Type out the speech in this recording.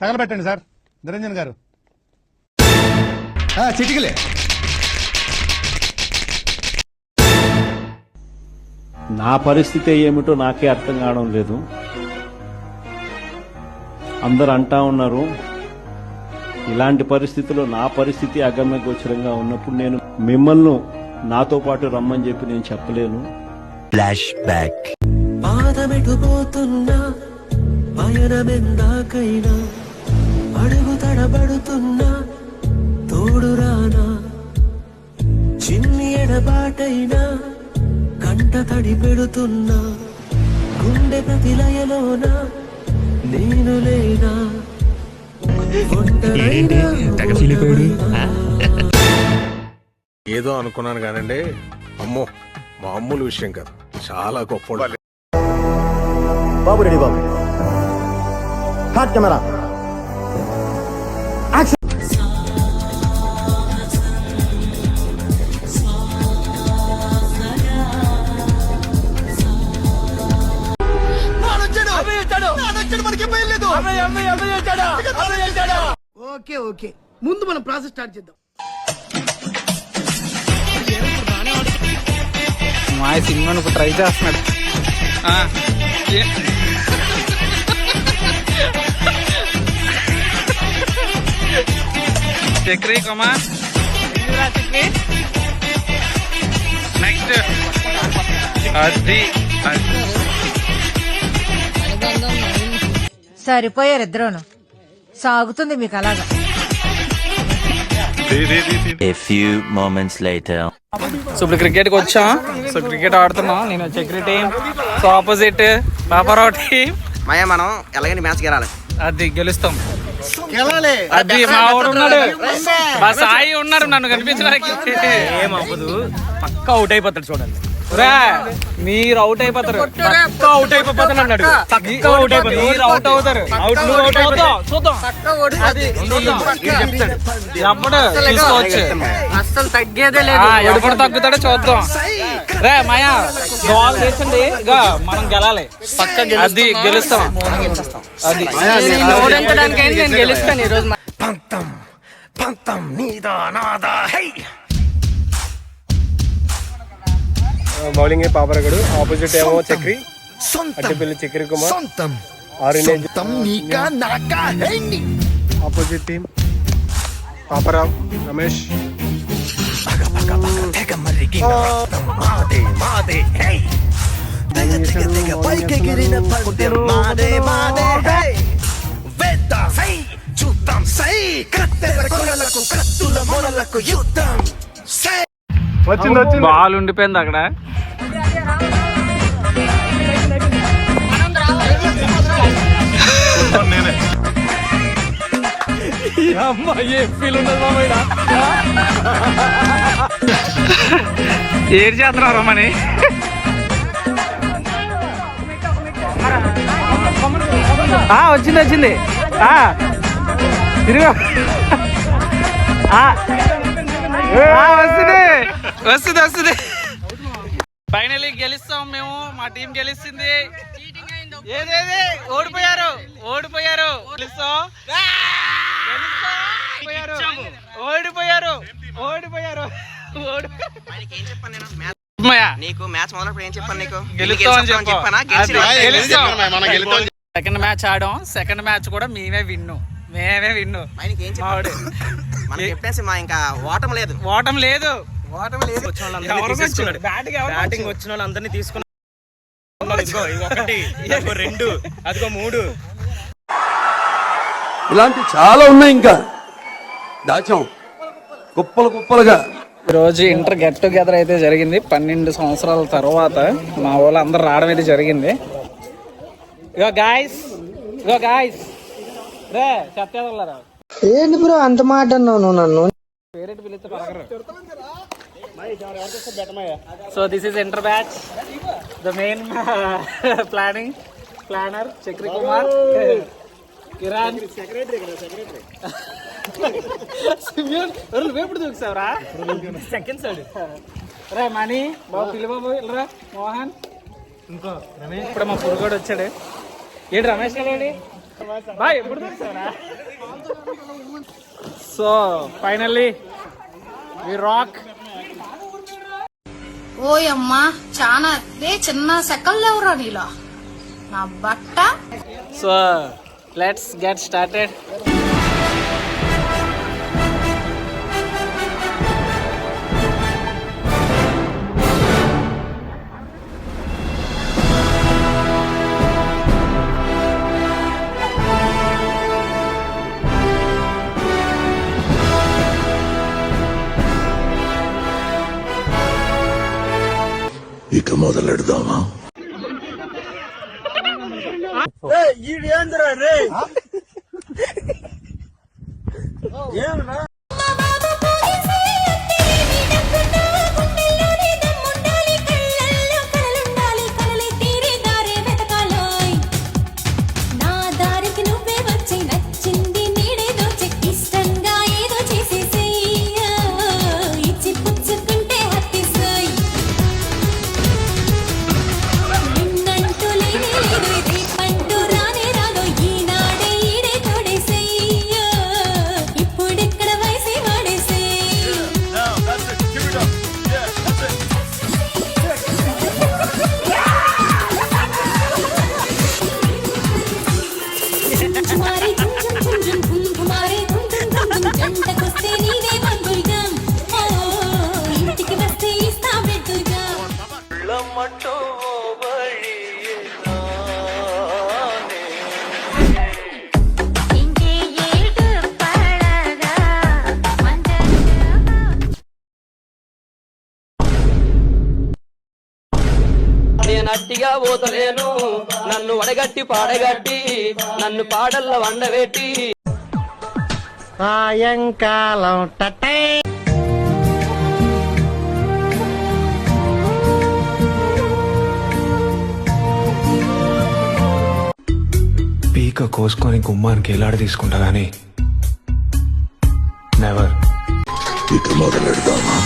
తగలబెట్టండి sir. Niranjan గారు చిటికలే. నా పరిస్థితి ఏమిటో నాకే అర్థం కావడం లేదు. అందరు అంటా ఉన్నారు, ఇలాంటి పరిస్థితుల్లో నా పరిస్థితి అగమ్య గోచరంగా ఉన్నప్పుడు నేను మిమ్మల్ని నాతో పాటు రమ్మని చెప్పి నేను చెప్పలేను. Flash back. పాదమెటుపోతున్నా పయనమెందాకైనా అడుగు తడబడుతున్నా తోడురానా చిన్ని ఎడబాటైనా కంట తడి పెడుతున్నా గుండె ప్రతిలయలోన నేను లేనా ఏదో అనుకున్నాను కానండి, అమ్మో మామూలు విషయం కాదు, చాలా గొప్ప. బాబు రెడీ బాబు. Hot camera. ఓకే ఓకే, ముందు మనం ప్రాసెస్ స్టార్ట్ చేద్దాం. మా సినిమాను ట్రై చేస్తున్నాడు. చక్రీ కుమార్ నెక్స్ట్ అది సరిపోయారు ఇద్దరును. సాగుతుంది మీకు అలాగా. A few moments later. So ఇప్పుడు క్రికెట్కి వచ్చాం. సో క్రికెట్ ఆడుతున్నాం. నేను Chakri team, so opposite Paparao team. మయ మనం ఎలాగైనా మ్యాచ్ గెలాలి. అది గెలుస్తాం. అది మా వాడు ఉన్నాడు, మా సాయి ఉన్నాడు, నన్ను కనిపించడానికి ఏమవ్వదు. పక్కా అవుట్ అయిపోతాడు. చూడండి, మీరు అవుట్ అయిపోతారు, పక్కా అవుట్ అయిపోతాను అన్నాడు. పక్కా అవుట్ అయిపోతారు, మీరు అవుట్ అవుతారు. అవుట్ నువ్వు అవుట్ అవుతావు. చూద్దాం, అది చెప్తాడు. ఎప్పుడు తీసుకోవచ్చు, అస్సలు తగ్గేదే లేదు. ఎప్పుడు తగ్గుతాడో చూద్దాం. రే మాయా బాల్ చేసండి, ఇక మనం గెలాలి. పక్క అది గెలుస్తాం. అది నేను గెలుస్తాను ఈ రోజు. బౌలింగ్ పాపరగడు, ఆపోజిట్ ఏమో చక్రి, అడ్డపల్లి చక్రి కుమార్, ఆపోజిట్ టీం పాపరావు, రమేష్. వచ్చింది బాల్ ఉండిపోయింది అక్కడ. ఏడు చేస్తున్నారు రమ్మని. వచ్చింది వచ్చింది తిరుగు. వస్తుంది వస్తుంది. ఫైనలీ గెలుస్తాం మేము. మా టీం గెలుస్తుంది. ఏదేది ఓడిపోయారు ఓడిపోయారు గెలుస్తాం. ఓడిపోయారు ఓడిపోయారు. నీకు మ్యాచ్ మొదలప్పుడు ఏం చెప్పాను? నీకు చెప్పానా? సెకండ్ మ్యాచ్ ఆడాం. సెకండ్ మ్యాచ్ కూడా మేమే విన్ను. మా ఇంకా ఓటం లేదు. ఓటం లేదు. బ్యాటింగ్ వచ్చిన వాళ్ళందరినీ తీసుకున్నాం. ఒకటి, రెండు, అదిగో మూడు. ఇలాంటి చాలా ఉన్నాయి, ఇంకా దాచాం కుప్పలు కుప్పలుగా. ఈరోజు ఇంటర్ గెట్ టుగెదర్ అయితే జరిగింది. 12 సంవత్సరాల తర్వాత మా వాళ్ళు అందరు రావడం అయితే జరిగింది. ఇగో గాయస్ రే సత్యాదరా, ఏంటి బ్రో అంత మాట అన్నావు నన్ను? పేరెంట్ పిలిస్తే పలకరు. So this is inter batch. The main planner Chakri Kumar, Kiran, ఎప్పుడు దూకుతావురా? సెకండ్ సైడ్ రే మణి బాబు, పిల్లి బాబు, ఇల్లరా మోహన్. ఇప్పుడు మా పురుగోడు వచ్చాడు. ఏంటి Ramesh garu? Boy so finally we rock. ఓయమ్మా చాలా చిన్న సెకండ్ ఎవరా నీలో నా బట్ట. So let's get started. ఇక మొదలెడదామా? నా దారికి నువ్వే వచ్చి నచ్చింది నీడే దోచె ఇష్టంగా ఏదో చేసేసయ్యా ఇచ్చి పుచ్చుకుంటే హ్యాపీ సోయ్ నిన్నంటూ లేనే లేదు ఇది పంటూ రానే రాదు ఈనాడే ఈడే తోడేసయ్యా ఇప్పుడెక్కడ వయసే వాడేసయ్యా కుమారి ఝుమ్ ఝుమ్ ఝుమ్ ఝుమ్ ఝుమ్ కుమారి ఝుమ్ ఝుమ్ ఝుమ్ ఝుమ్ జంటకొస్తే నీదే బంగుల్గం ఓ ఇంటికి వస్తే ఇస్తా బెడ్డుగా ఇంకే ఏడు పడగా నేను అట్టిగా పోతలేను నన్ను వడగట్టి పాడగట్టి నన్ను పాడల్ల వండబెట్టి సాయంకాలం టటే పీక కోసుకొని గుమ్మానికి ఎలాడ తీసుకుంటా గానీ నెవర్. ఇక మొదలెడదామా?